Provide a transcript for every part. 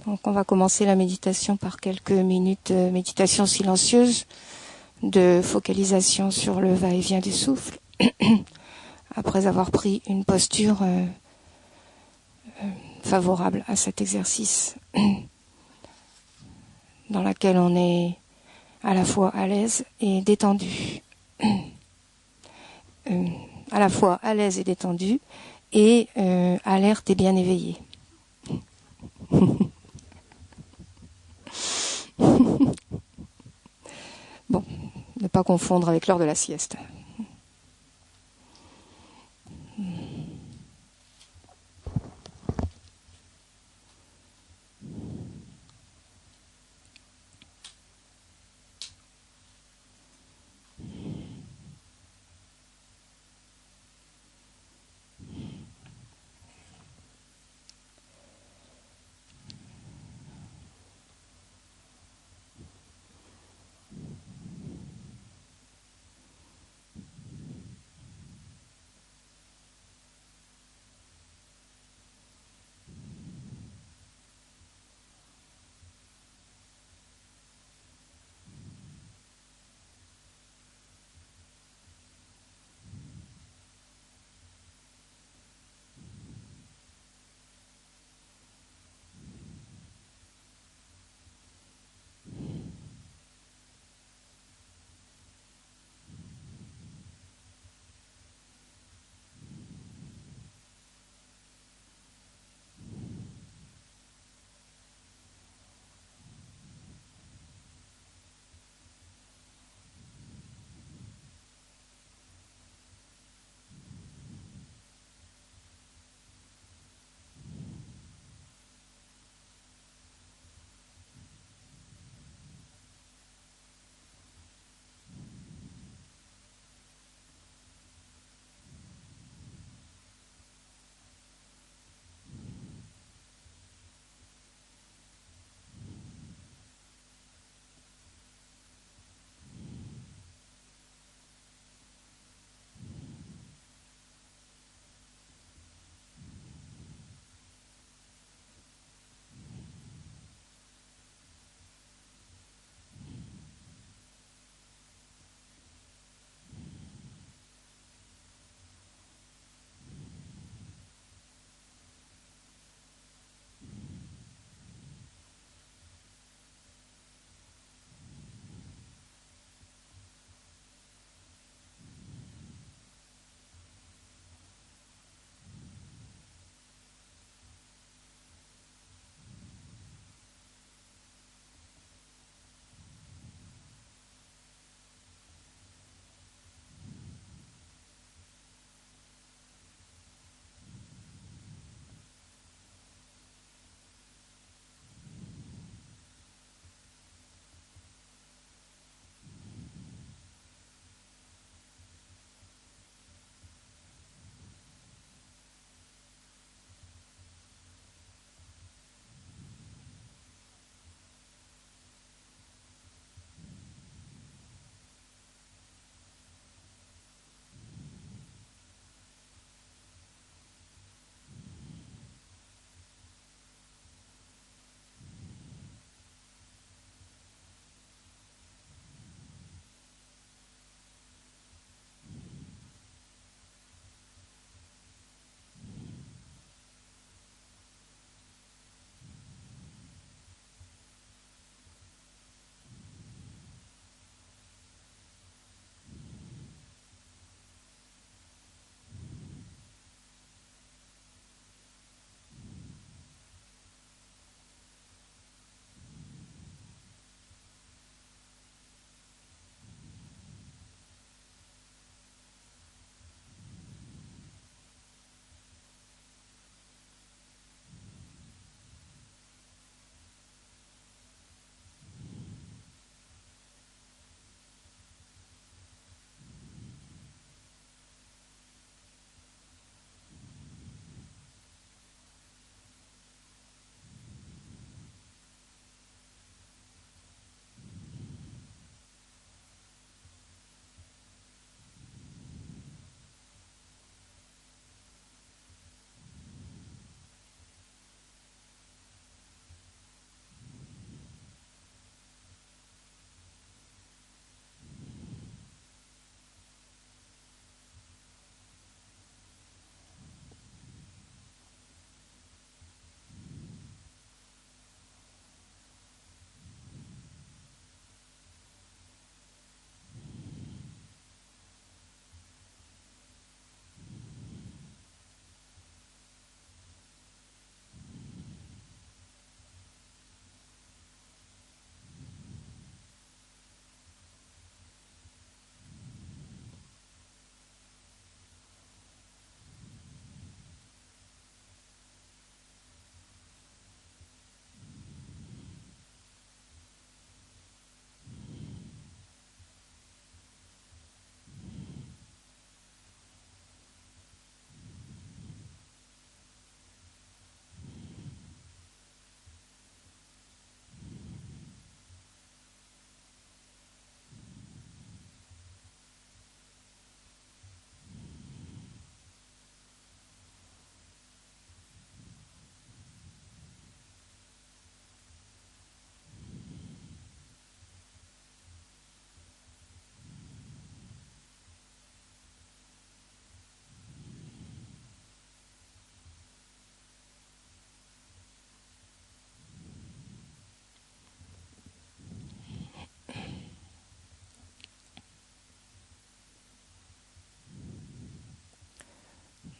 Donc on va commencer la méditation par quelques minutes de méditation silencieuse, de focalisation sur le va-et-vient du souffle, après avoir pris une posture favorable à cet exercice, dans laquelle on est à la fois à l'aise et détendu. À la fois à l'aise et détendu, et alerte et bien éveillé. Bon, ne pas confondre avec l'heure de la sieste.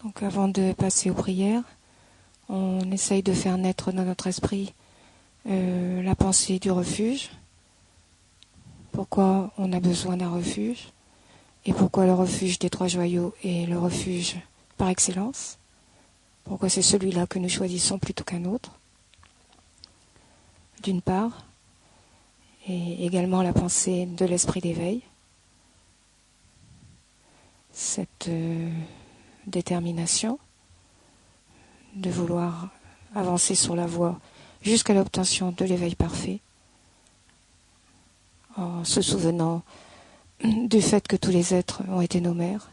Donc avant de passer aux prières, on essaye de faire naître dans notre esprit la pensée du refuge. Pourquoi on a besoin d'un refuge et pourquoi le refuge des trois joyaux est le refuge par excellence. Pourquoi c'est celui-là que nous choisissons plutôt qu'un autre, d'une part, et également la pensée de l'esprit d'éveil, cette détermination de vouloir avancer sur la voie jusqu'à l'obtention de l'éveil parfait, en se souvenant du fait que tous les êtres ont été nos mères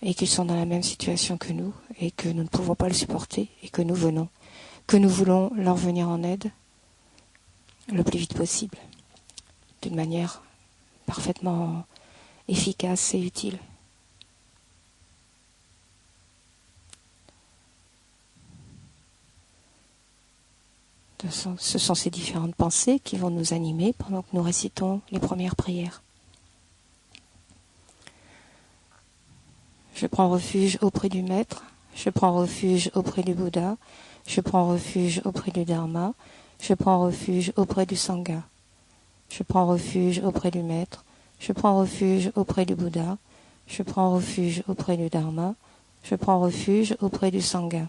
et qu'ils sont dans la même situation que nous et que nous ne pouvons pas le supporter et que nous voulons leur venir en aide le plus vite possible, d'une manière parfaitement efficace et utile. Ce sont ces différentes pensées qui vont nous animer pendant que nous récitons les premières prières. Je prends refuge auprès du Maître, je prends refuge auprès du Bouddha, je prends refuge auprès du Dharma, je prends refuge auprès du Sangha. Je prends refuge auprès du Maître, je prends refuge auprès du Bouddha, je prends refuge auprès du Dharma, je prends refuge auprès du Sangha.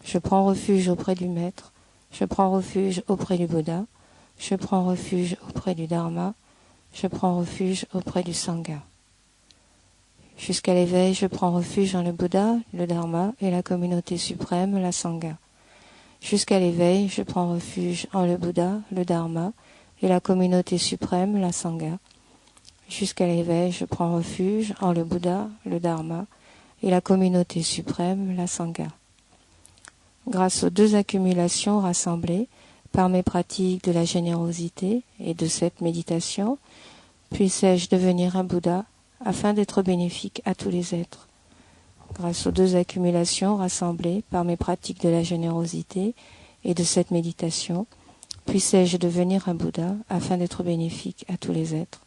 Je prends refuge auprès du Maître, je prends refuge auprès du Bouddha, je prends refuge auprès du Dharma, je prends refuge auprès du Sangha. Jusqu'à l'éveil, je prends refuge en le Bouddha, le Dharma et la communauté suprême, la Sangha. Jusqu'à l'éveil, je prends refuge en le Bouddha, le Dharma et la communauté suprême, la Sangha. Jusqu'à l'éveil, je prends refuge en le Bouddha, le Dharma et la communauté suprême, la Sangha. Grâce aux deux accumulations rassemblées par mes pratiques de la générosité et de cette méditation, puissais-je devenir un Bouddha afin d'être bénéfique à tous les êtres. Grâce aux deux accumulations rassemblées par mes pratiques de la générosité et de cette méditation, puissais-je devenir un Bouddha afin d'être bénéfique à tous les êtres.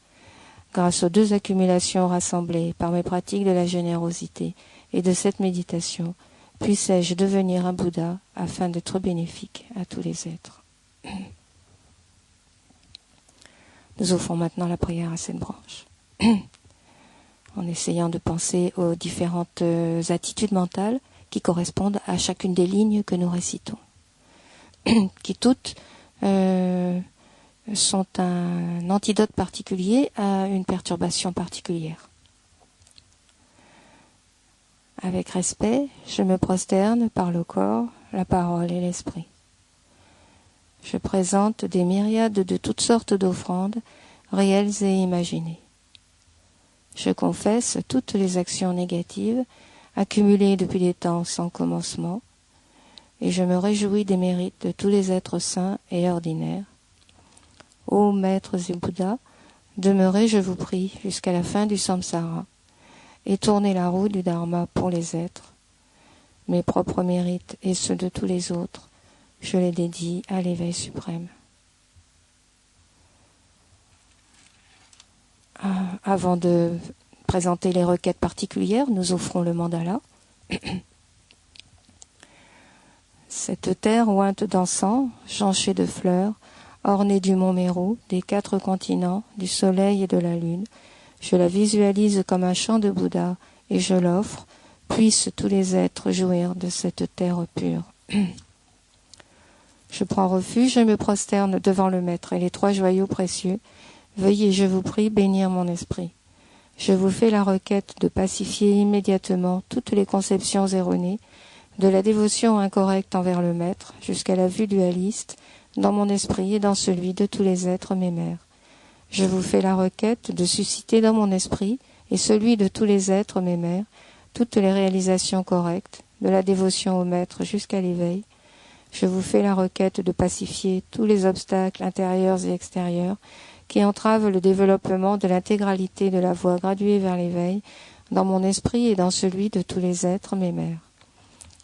Grâce aux deux accumulations rassemblées par mes pratiques de la générosité et de cette méditation, puissais-je devenir un Bouddha afin d'être bénéfique à tous les êtres. Nous offrons maintenant la prière à cette branche. En essayant de penser aux différentes attitudes mentales qui correspondent à chacune des lignes que nous récitons, qui toutes sont un antidote particulier à une perturbation particulière. Avec respect, je me prosterne par le corps, la parole et l'esprit. Je présente des myriades de toutes sortes d'offrandes, réelles et imaginées. Je confesse toutes les actions négatives accumulées depuis des temps sans commencement, et je me réjouis des mérites de tous les êtres saints et ordinaires. Ô maîtres et Bouddhas, demeurez, je vous prie, jusqu'à la fin du samsara, et tournez la roue du dharma pour les êtres. Mes propres mérites et ceux de tous les autres, je les dédie à l'éveil suprême. Avant de présenter les requêtes particulières, nous offrons le mandala. Cette terre ointe d'encens, jonchée de fleurs, ornée du mont Méru, des 4 continents, du soleil et de la lune, je la visualise comme un champ de Bouddha et je l'offre, puissent tous les êtres jouir de cette terre pure. Je prends refuge et me prosterne devant le Maître et les 3 joyaux précieux. Veuillez, je vous prie, bénir mon esprit. Je vous fais la requête de pacifier immédiatement toutes les conceptions erronées, de la dévotion incorrecte envers le Maître, jusqu'à la vue dualiste, dans mon esprit et dans celui de tous les êtres mes mères. Je vous fais la requête de susciter dans mon esprit et celui de tous les êtres mes mères, toutes les réalisations correctes, de la dévotion au Maître jusqu'à l'éveil. Je vous fais la requête de pacifier tous les obstacles intérieurs et extérieurs qui entravent le développement de l'intégralité de la voie graduée vers l'éveil dans mon esprit et dans celui de tous les êtres mes mères.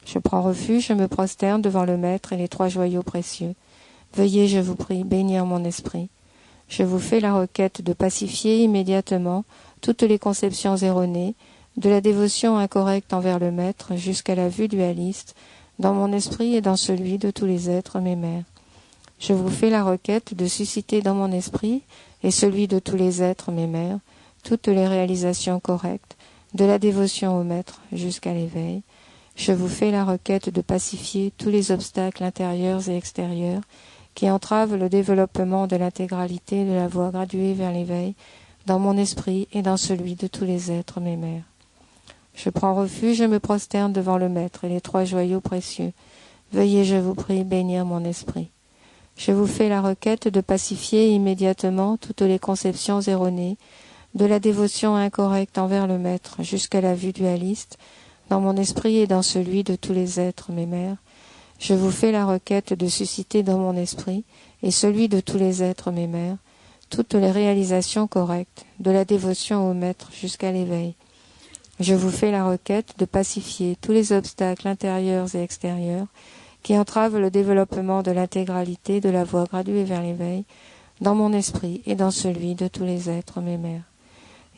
Je prends refuge, je me prosterne devant le Maître et les 3 joyaux précieux. Veuillez, je vous prie, bénir mon esprit. Je vous fais la requête de pacifier immédiatement toutes les conceptions erronées, de la dévotion incorrecte envers le maître jusqu'à la vue dualiste, dans mon esprit et dans celui de tous les êtres, mes mères. Je vous fais la requête de susciter dans mon esprit et celui de tous les êtres, mes mères, toutes les réalisations correctes, de la dévotion au maître jusqu'à l'éveil. Je vous fais la requête de pacifier tous les obstacles intérieurs et extérieurs qui entravent le développement de l'intégralité de la voie graduée vers l'éveil, dans mon esprit et dans celui de tous les êtres, mes mères. Je prends refuge et me prosterne devant le maître et les trois joyaux précieux. Veuillez, je vous prie, bénir mon esprit. Je vous fais la requête de pacifier immédiatement toutes les conceptions erronées, de la dévotion incorrecte envers le maître jusqu'à la vue dualiste, dans mon esprit et dans celui de tous les êtres, mes mères. Je vous fais la requête de susciter dans mon esprit et celui de tous les êtres, mes mères, toutes les réalisations correctes, de la dévotion au maître jusqu'à l'éveil. Je vous fais la requête de pacifier tous les obstacles intérieurs et extérieurs qui entravent le développement de l'intégralité de la voie graduée vers l'éveil, dans mon esprit et dans celui de tous les êtres, mes mères.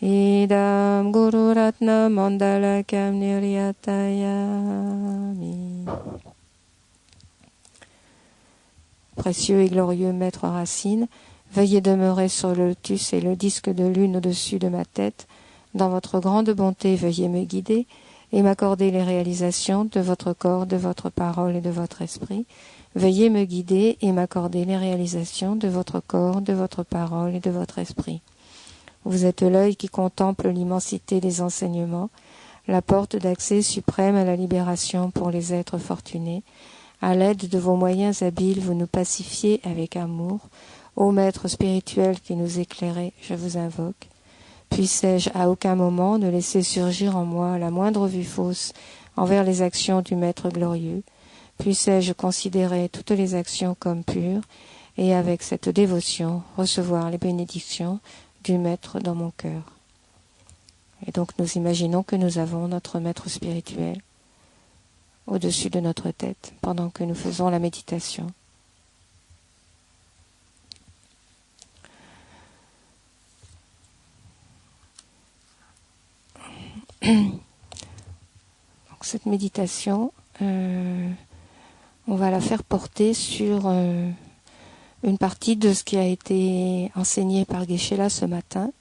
Idam Guru Ratna Mandalakam Niryatayami. Précieux et glorieux Maître Racine, veuillez demeurer sur le lotus et le disque de lune au-dessus de ma tête. Dans votre grande bonté, veuillez me guider et m'accorder les réalisations de votre corps, de votre parole et de votre esprit. Veuillez me guider et m'accorder les réalisations de votre corps, de votre parole et de votre esprit. Vous êtes l'œil qui contemple l'immensité des enseignements, la porte d'accès suprême à la libération pour les êtres fortunés. À l'aide de vos moyens habiles, vous nous pacifiez avec amour. Ô Maître spirituel qui nous éclairez, je vous invoque. Puissais-je à aucun moment ne laisser surgir en moi la moindre vue fausse envers les actions du Maître glorieux. Puissais-je considérer toutes les actions comme pures et avec cette dévotion recevoir les bénédictions du Maître dans mon cœur. Et donc nous imaginons que nous avons notre Maître spirituel au-dessus de notre tête pendant que nous faisons la méditation. Donc cette méditation, on va la faire porter sur une partie de ce qui a été enseigné par Geshe-la ce matin,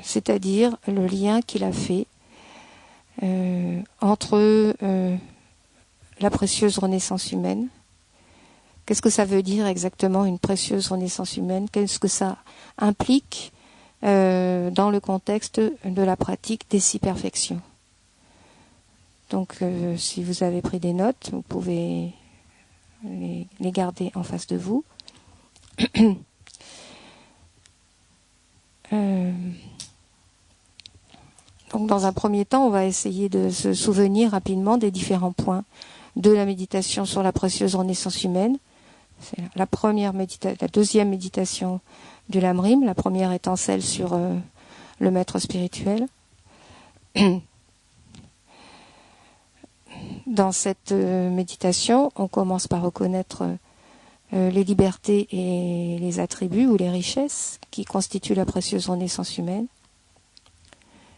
c'est-à-dire le lien qu'il a fait entre la précieuse renaissance humaine. Qu'est-ce que ça veut dire exactement une précieuse renaissance humaine? Qu'est-ce que ça implique dans le contexte de la pratique des 6 perfections? Donc si vous avez pris des notes, vous pouvez les garder en face de vous. Donc dans un premier temps, on va essayer de se souvenir rapidement des différents points de la méditation sur la précieuse renaissance humaine. C'est la deuxième méditation du Lamrim, la première étant celle sur le maître spirituel. Dans cette méditation, on commence par reconnaître les libertés et les attributs ou les richesses qui constituent la précieuse renaissance humaine.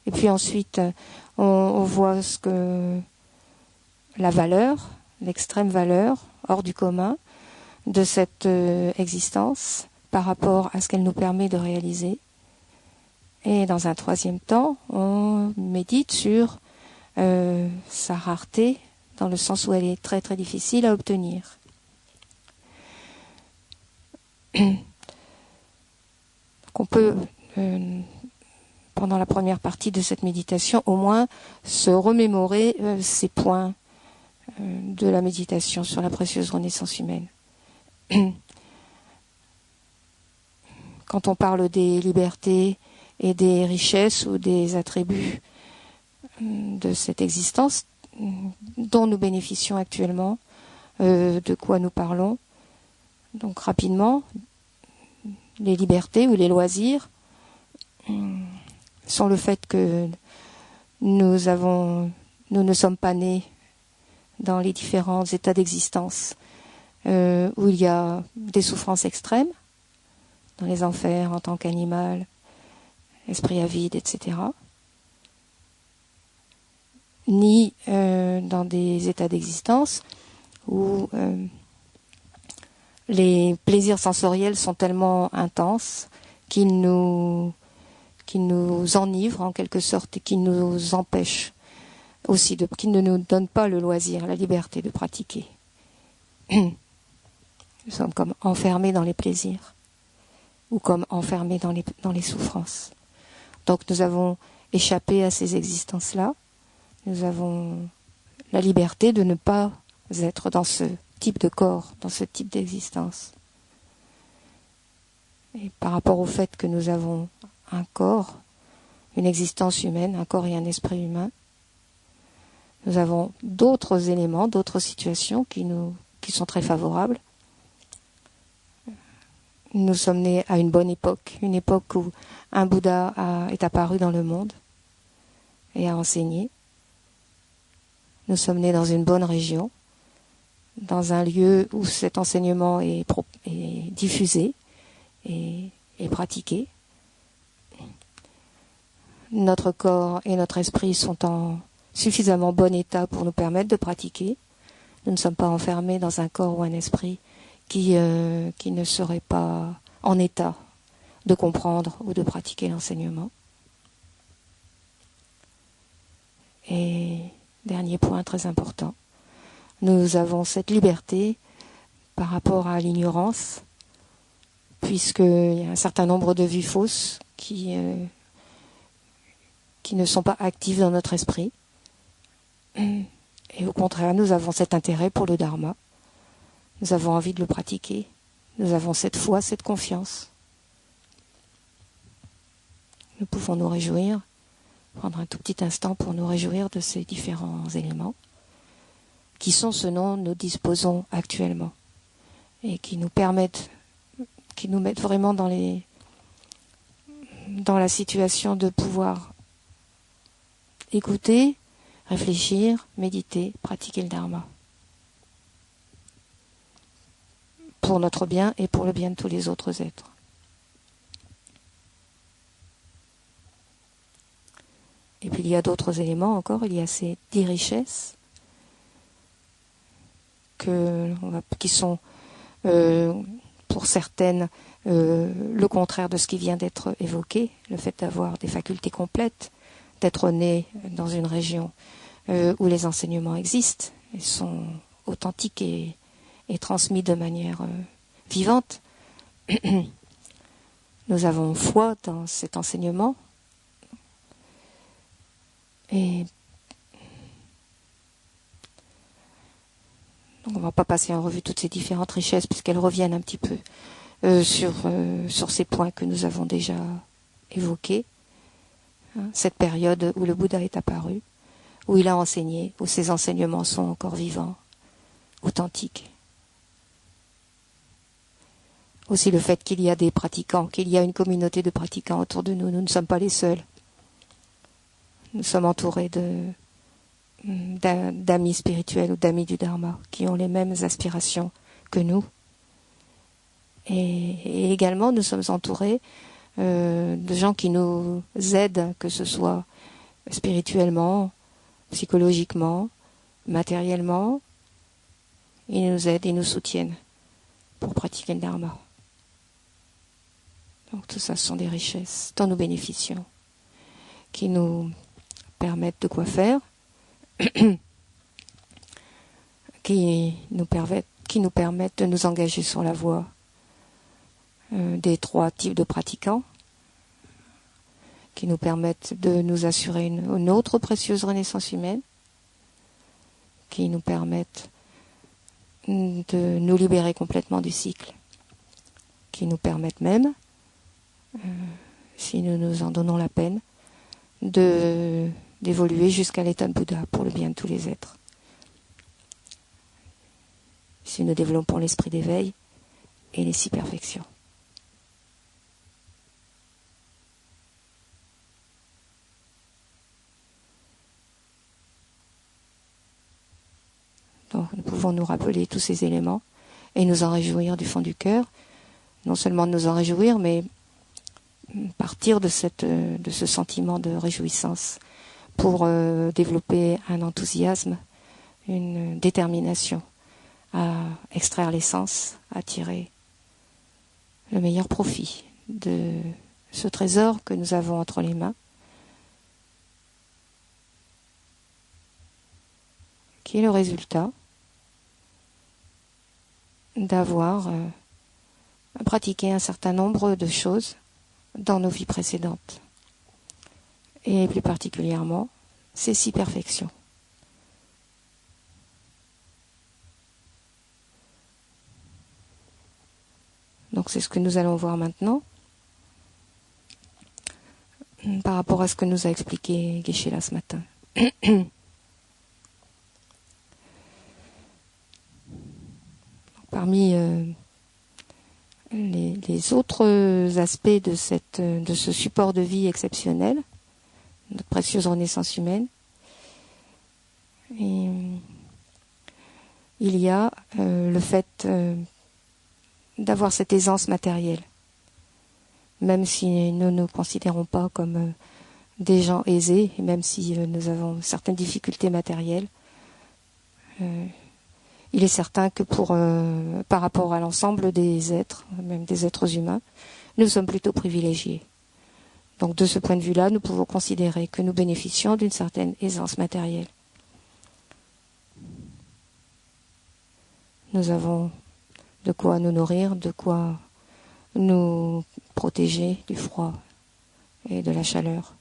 Et puis ensuite, on voit la valeur, l'extrême valeur, hors du commun, de cette existence par rapport à ce qu'elle nous permet de réaliser. Et dans un troisième temps, on médite sur sa rareté, dans le sens où elle est très très difficile à obtenir. Donc on peut, pendant la première partie de cette méditation, au moins se remémorer ces points de la méditation sur la précieuse renaissance humaine. Quand on parle des libertés et des richesses ou des attributs de cette existence dont nous bénéficions actuellement, de quoi nous parlons. Donc rapidement, les libertés ou les loisirs sont le fait que nous ne sommes pas nés dans les différents états d'existence où il y a des souffrances extrêmes, dans les enfers en tant qu'animal, esprit avide, etc. ni dans des états d'existence où les plaisirs sensoriels sont tellement intenses qu'ils nous enivrent en quelque sorte et qui nous empêchent aussi, qui ne nous donnent pas le loisir, la liberté de pratiquer. Nous sommes comme enfermés dans les plaisirs ou comme enfermés dans les souffrances. Donc nous avons échappé à ces existences-là. Nous avons la liberté de ne pas être dans ce type de corps, dans ce type d'existence. Et par rapport au fait que nous avons un corps, une existence humaine, un corps et un esprit humain, nous avons d'autres éléments, d'autres situations qui sont très favorables. Nous sommes nés à une bonne époque, une époque où un Bouddha est apparu dans le monde et a enseigné. Nous sommes nés dans une bonne région, dans un lieu où cet enseignement est diffusé et pratiqué. Notre corps et notre esprit sont en suffisamment bon état pour nous permettre de pratiquer. Nous ne sommes pas enfermés dans un corps ou un esprit qui ne serait pas en état de comprendre ou de pratiquer l'enseignement. Et dernier point très important, nous avons cette liberté par rapport à l'ignorance, puisqu'il y a un certain nombre de vues fausses qui ne sont pas actives dans notre esprit. Et au contraire, nous avons cet intérêt pour le Dharma. Nous avons envie de le pratiquer. Nous avons cette foi, cette confiance. Nous pouvons nous réjouir, prendre un tout petit instant pour nous réjouir de ces différents éléments qui sont ce dont nous disposons actuellement et qui nous mettent vraiment dans la situation de pouvoir écouter, réfléchir, méditer, pratiquer le Dharma. Pour notre bien et pour le bien de tous les autres êtres. Et puis il y a d'autres éléments encore, il y a ces 10 richesses qui sont pour certaines le contraire de ce qui vient d'être évoqué, le fait d'avoir des facultés complètes, d'être né dans une région où les enseignements existent et sont authentiques et transmis de manière vivante. Nous avons foi dans cet enseignement et donc on ne va pas passer en revue toutes ces différentes richesses puisqu'elles reviennent un petit peu sur ces points que nous avons déjà évoqués. Cette période où le Bouddha est apparu, où il a enseigné, où ses enseignements sont encore vivants, authentiques. Aussi le fait qu'il y a des pratiquants, qu'il y a une communauté de pratiquants autour de nous. Nous ne sommes pas les seuls. Nous sommes entourés d'amis spirituels ou d'amis du Dharma qui ont les mêmes aspirations que nous. Et également, nous sommes entourés de gens qui nous aident, que ce soit spirituellement, psychologiquement, matériellement. Ils nous aident et nous soutiennent pour pratiquer le Dharma. Donc tout ça, ce sont des richesses dont nous bénéficions, qui nous permettent de quoi faire, qui nous permettent de nous engager sur la voie des 3 types de pratiquants, qui nous permettent de nous assurer une autre précieuse renaissance humaine, qui nous permettent de nous libérer complètement du cycle, qui nous permettent même, si nous nous en donnons la peine, d'évoluer jusqu'à l'état de Bouddha pour le bien de tous les êtres. Si nous développons l'esprit d'éveil et les 6 perfections. Donc nous pouvons nous rappeler tous ces éléments et nous en réjouir du fond du cœur. Non seulement nous en réjouir, mais partir de ce sentiment de réjouissance pour développer un enthousiasme, une détermination à extraire l'essence, à tirer le meilleur profit de ce trésor que nous avons entre les mains, qui est le résultat d'avoir pratiqué un certain nombre de choses dans nos vies précédentes, et plus particulièrement ces 6 perfections. Donc c'est ce que nous allons voir maintenant par rapport à ce que nous a expliqué Geshe-la ce matin. Parmi les autres aspects de ce support de vie exceptionnel, notre précieuse renaissance humaine, il y a le fait d'avoir cette aisance matérielle. Même si nous ne nous considérons pas comme des gens aisés, et même si nous avons certaines difficultés matérielles, il est certain que par rapport à l'ensemble des êtres, même des êtres humains, nous sommes plutôt privilégiés. Donc de ce point de vue-là, nous pouvons considérer que nous bénéficions d'une certaine aisance matérielle. Nous avons de quoi nous nourrir, de quoi nous protéger du froid et de la chaleur.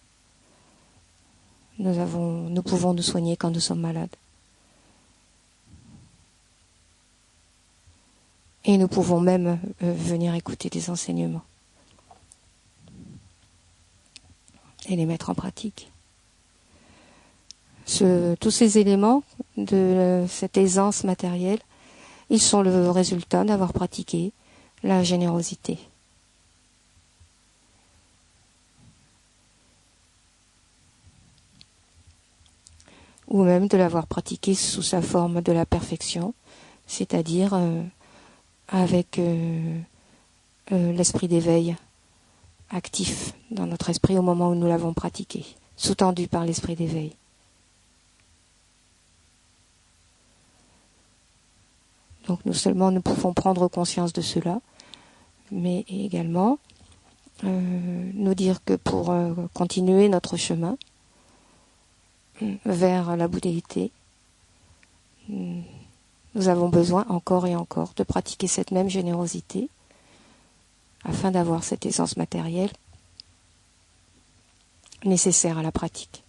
Nous pouvons nous soigner quand nous sommes malades. Et nous pouvons même venir écouter des enseignements et les mettre en pratique. Tous ces éléments de cette aisance matérielle, ils sont le résultat d'avoir pratiqué la générosité. Ou même de l'avoir pratiqué sous sa forme de la perfection, c'est-à-dire avec l'esprit d'éveil actif dans notre esprit au moment où nous l'avons pratiqué, sous-tendu par l'esprit d'éveil. Donc nous pouvons prendre conscience de cela, mais également nous dire que pour continuer notre chemin vers la bouddhéité, nous avons besoin encore et encore de pratiquer cette même générosité afin d'avoir cette aisance matérielle nécessaire à la pratique.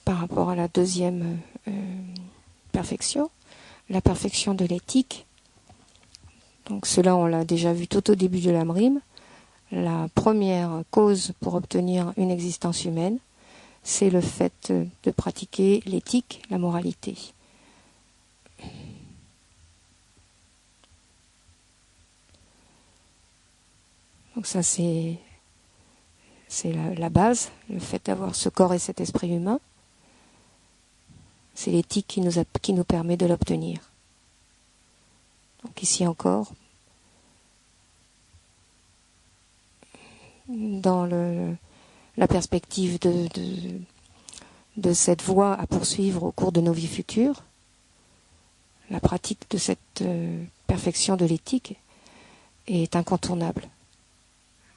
Par rapport à la deuxième perfection, la perfection de l'éthique. Donc cela, on l'a déjà vu tout au début de l'Amrim. La première cause pour obtenir une existence humaine, c'est le fait de pratiquer l'éthique, la moralité. Donc ça, c'est la base, le fait d'avoir ce corps et cet esprit humain. C'est l'éthique qui nous permet de l'obtenir. Donc ici encore, dans la perspective de cette voie à poursuivre au cours de nos vies futures, la pratique de cette perfection de l'éthique est incontournable,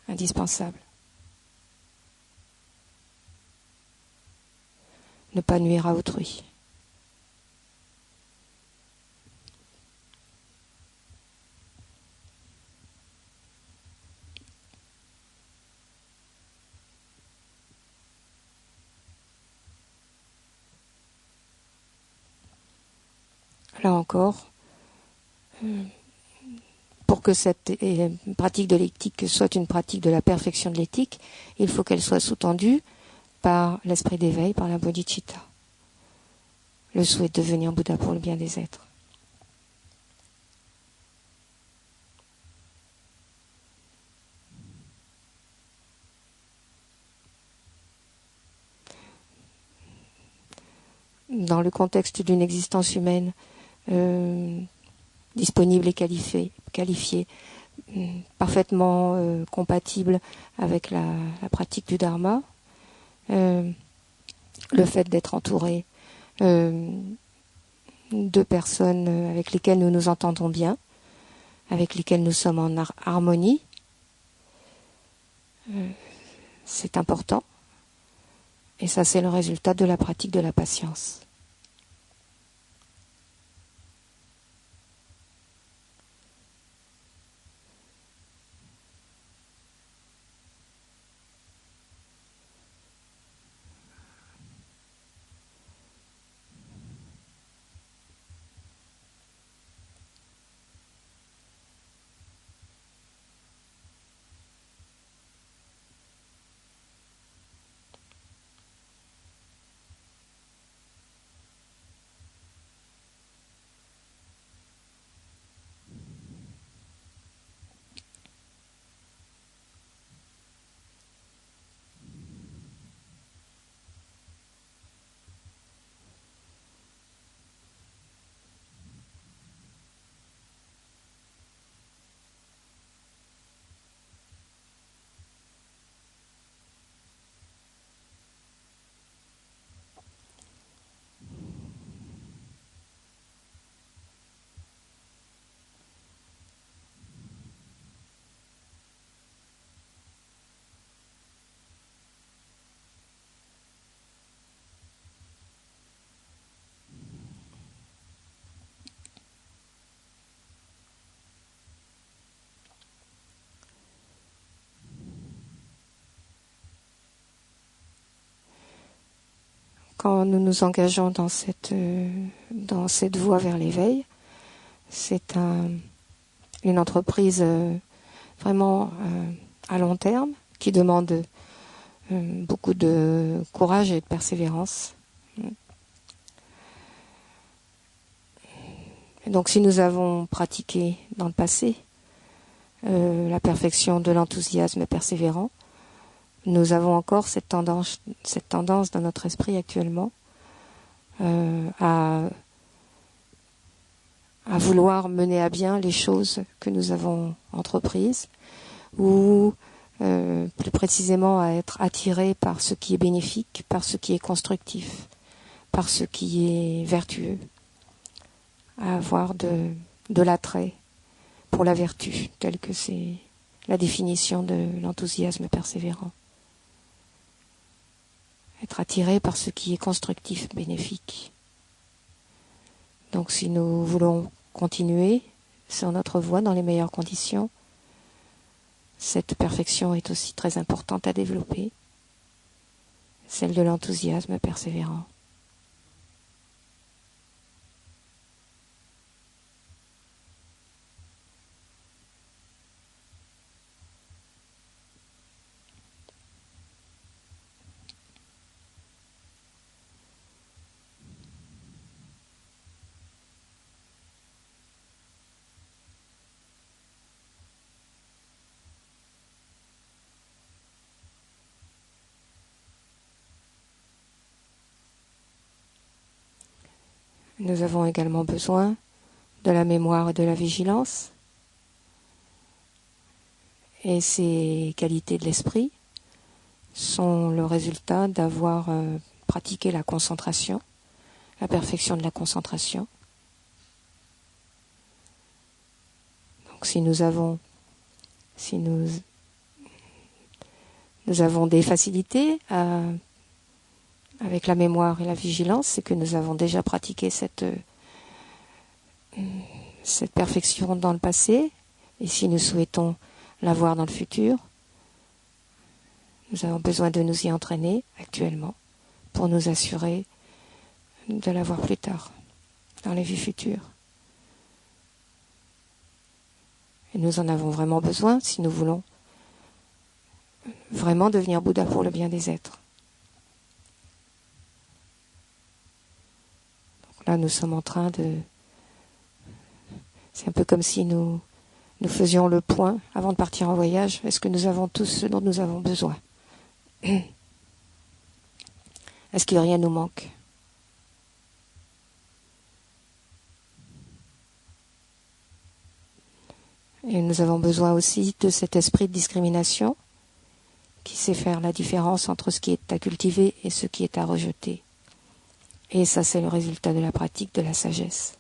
indispensable. Ne pas nuire à autrui. Là encore, pour que cette pratique de l'éthique soit une pratique de la perfection de l'éthique, il faut qu'elle soit sous-tendue par l'esprit d'éveil, par la bodhicitta, le souhait de devenir Bouddha pour le bien des êtres. Dans le contexte d'une existence humaine disponible et qualifiée, parfaitement compatible avec la pratique du Dharma, le fait d'être entouré de personnes avec lesquelles nous nous entendons bien, avec lesquelles nous sommes en harmonie, c'est important. Et ça, c'est le résultat de la pratique de la patience. Quand nous nous engageons dans cette voie vers l'éveil, c'est une entreprise vraiment à long terme qui demande beaucoup de courage et de persévérance. Et donc si nous avons pratiqué dans le passé la perfection de l'enthousiasme persévérant, nous avons encore cette tendance dans notre esprit actuellement à vouloir mener à bien les choses que nous avons entreprises, ou plus précisément à être attirés par ce qui est bénéfique, par ce qui est constructif, par ce qui est vertueux, à avoir de l'attrait pour la vertu, telle que c'est la définition de l'enthousiasme persévérant. Être attiré par ce qui est constructif, bénéfique. Donc si nous voulons continuer sur notre voie dans les meilleures conditions, cette perfection est aussi très importante à développer, celle de l'enthousiasme persévérant. Nous avons également besoin de la mémoire et de la vigilance. Et ces qualités de l'esprit sont le résultat d'avoir pratiqué la concentration, la perfection de la concentration. Donc si nous avons des facilités avec la mémoire et la vigilance, c'est que nous avons déjà pratiqué cette perfection dans le passé, et si nous souhaitons l'avoir dans le futur, nous avons besoin de nous y entraîner actuellement pour nous assurer de l'avoir plus tard, dans les vies futures. Et nous en avons vraiment besoin si nous voulons vraiment devenir Bouddha pour le bien des êtres. Là, nous sommes en train de... C'est un peu comme si nous faisions le point avant de partir en voyage. Est-ce que nous avons tout ce dont nous avons besoin? Est-ce que rien nous manque? Et nous avons besoin aussi de cet esprit de discrimination qui sait faire la différence entre ce qui est à cultiver et ce qui est à rejeter. Et ça, c'est le résultat de la pratique de la sagesse.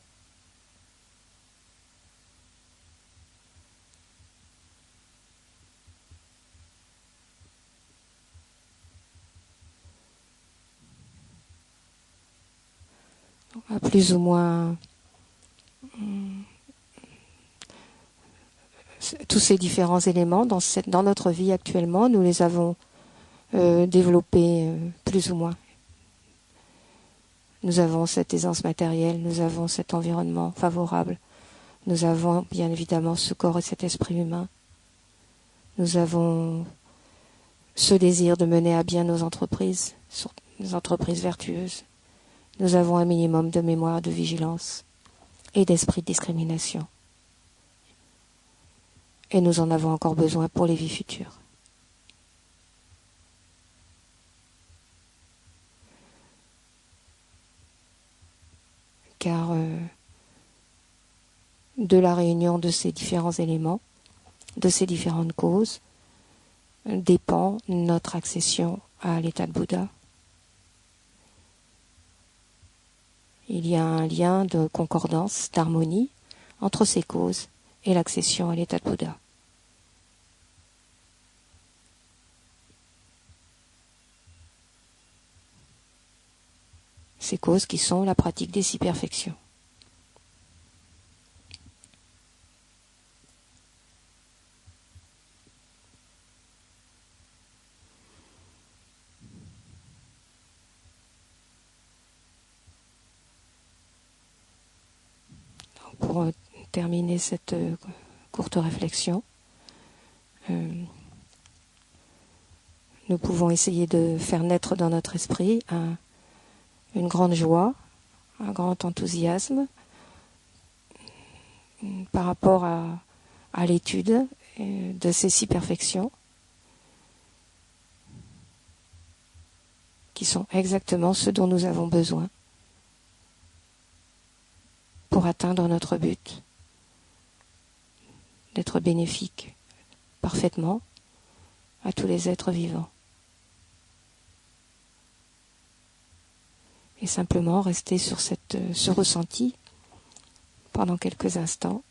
À plus ou moins tous ces différents éléments dans notre vie actuellement, nous les avons développés plus ou moins. Nous avons cette aisance matérielle, nous avons cet environnement favorable, nous avons bien évidemment ce corps et cet esprit humain. Nous avons ce désir de mener à bien nos entreprises vertueuses. Nous avons un minimum de mémoire, de vigilance et d'esprit de discrimination. Et nous en avons encore besoin pour les vies futures. Car de la réunion de ces différents éléments, de ces différentes causes, dépend notre accession à l'état de Bouddha. Il y a un lien de concordance, d'harmonie entre ces causes et l'accession à l'état de Bouddha. Ces causes qui sont la pratique des 6 perfections. Pour terminer cette courte réflexion, nous pouvons essayer de faire naître dans notre esprit une grande joie, un grand enthousiasme par rapport à l'étude de ces 6 perfections qui sont exactement ce dont nous avons besoin pour atteindre notre but, d'être bénéfique parfaitement à tous les êtres vivants. Et simplement rester sur ce ressenti pendant quelques instants.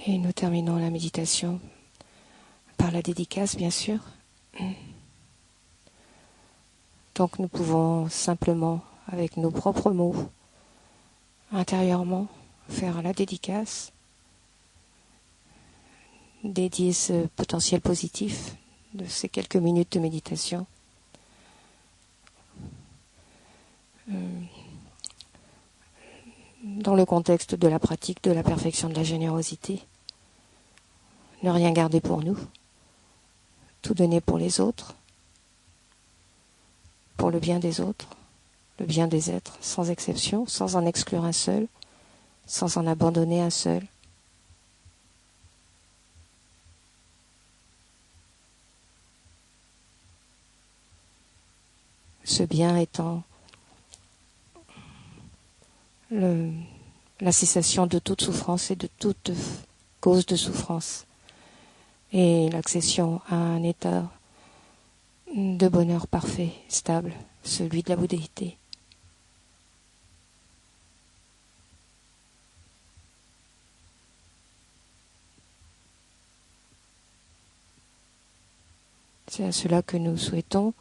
Et nous terminons la méditation par la dédicace, bien sûr. Donc nous pouvons simplement, avec nos propres mots, intérieurement, faire la dédicace, dédier ce potentiel positif de ces quelques minutes de méditation. Dans le contexte de la pratique de la perfection de la générosité, ne rien garder pour nous, tout donner pour les autres, pour le bien des autres, le bien des êtres, sans exception, sans en exclure un seul, sans en abandonner un seul. Ce bien étant la cessation de toute souffrance et de toute cause de souffrance, et l'accession à un état de bonheur parfait, stable, celui de la bouddhéité. C'est à cela que nous souhaitons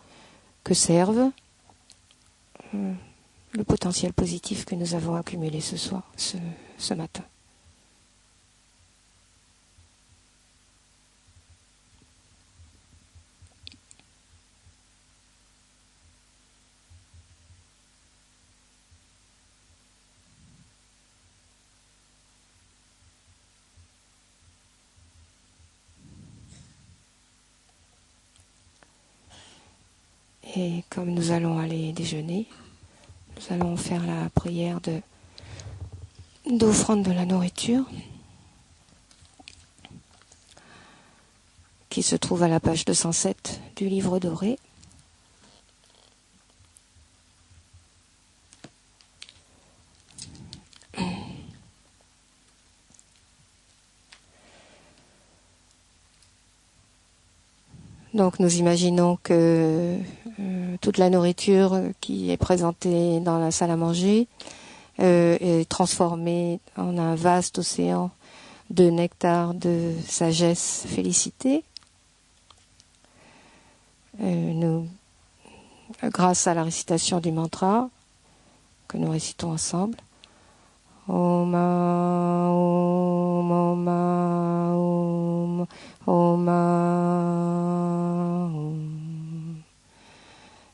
que serve le potentiel positif que nous avons accumulé ce soir, ce matin. Et comme nous allons aller déjeuner, nous allons faire la prière d'offrande de la nourriture qui se trouve à la page 207 du livre doré. Donc nous imaginons que toute la nourriture qui est présentée dans la salle à manger est transformée en un vaste océan de nectar, de sagesse, félicité. Grâce à la récitation du mantra que nous récitons ensemble, Om, Om, Om, Om, Om, Om.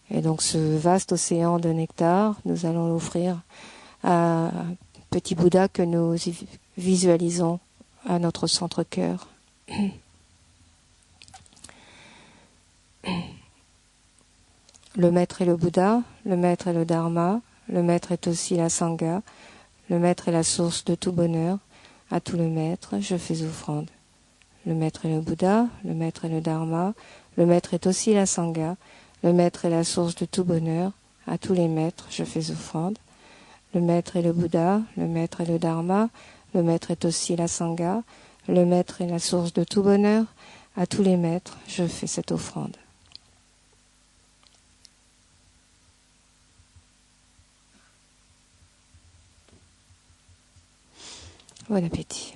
Et donc ce vaste océan de nectar, nous allons l'offrir à un petit Bouddha que nous visualisons à notre centre-cœur. Le maître est le Bouddha, le maître est le Dharma, le maître est aussi la Sangha, le maître est la source de tout bonheur. À tout le maître, je fais offrande. Le maître est le Bouddha, le maître est le Dharma, le maître est aussi la Sangha, le maître est la source de tout bonheur. À tous les maîtres, je fais offrande. Le maître est le Bouddha, le maître est le Dharma, le maître est aussi la Sangha, le maître est la source de tout bonheur. À tous les maîtres, je fais cette offrande. Bon appétit.